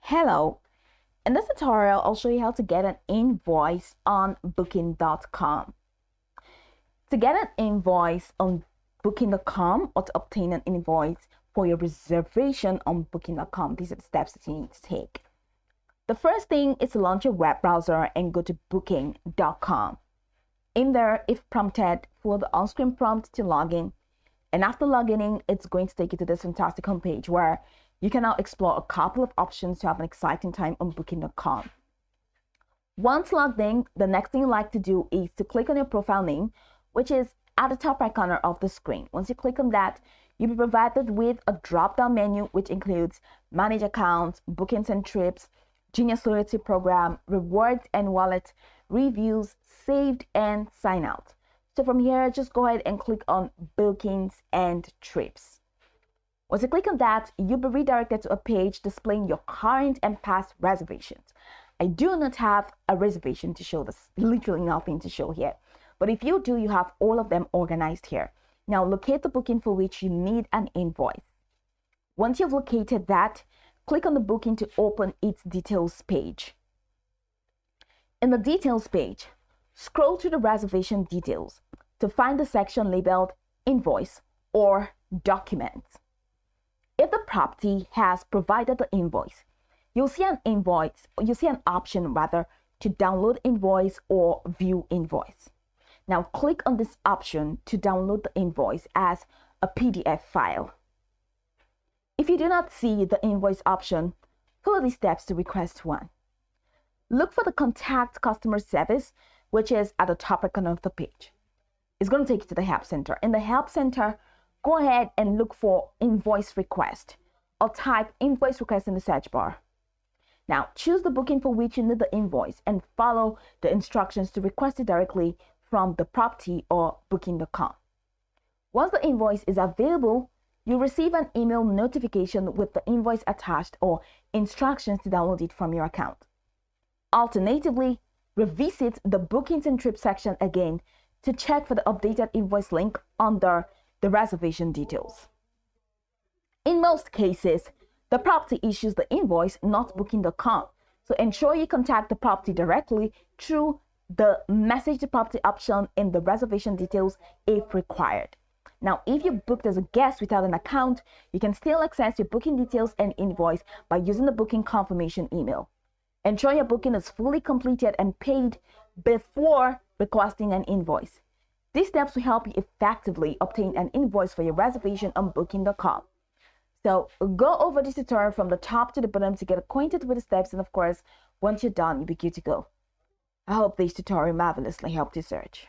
Hello, in this tutorial, I'll show you how to get an invoice on booking.com. To get an invoice on booking.com or to obtain an invoice for your reservation on booking.com, these are the steps that you need to take. The first thing is to launch your web browser and go to booking.com. In there, if prompted, follow the on-screen prompt to log in. And after logging in, it's going to take you to this fantastic homepage where you can now explore a couple of options to have an exciting time on booking.com. Once logged in, the next thing you like to do is to click on your profile name, which is at the top right corner of the screen. Once you click on that, you'll be provided with a drop-down menu, which includes manage accounts, bookings and trips, Genius Loyalty Program, rewards and wallet, reviews, saved, and sign out. So from here, just go ahead and click on bookings and trips. Once you click on that, you'll be redirected to a page displaying your current and past reservations. I do not have a reservation to show. There's literally nothing to show here. But if you do, you have all of them organized here. Now locate the booking for which you need an invoice. Once you've located that, click on the booking to open its details page. In the details page, scroll to the reservation details to find the section labeled Invoice or Documents. If the property has provided the invoice, you'll see an option to download invoice or view invoice. Now click on this option to download the invoice as a PDF file. If you do not see the invoice option, follow these steps to request one. Look for the Contact Customer Service, which is at the top right corner of the page. It's going to take you to the Help Center. In the Help Center, go ahead and look for Invoice Request or type Invoice Request in the search bar. Now, choose the booking for which you need the invoice and follow the instructions to request it directly from the property or booking.com. Once the invoice is available, you'll receive an email notification with the invoice attached or instructions to download it from your account. Alternatively, revisit the Bookings and Trips section again to check for the updated invoice link under the reservation details. In most cases, the property issues the invoice, not booking.com. So ensure you contact the property directly through the message the property option in the reservation details if required. Now, if you booked as a guest without an account, you can still access your booking details and invoice by using the booking confirmation email. Ensure your booking is fully completed and paid before requesting an invoice. These steps will help you effectively obtain an invoice for your reservation on booking.com. So go over this tutorial from the top to the bottom to get acquainted with the steps, and of course, once you're done, you'll be good to go. I hope this tutorial marvelously helped you search.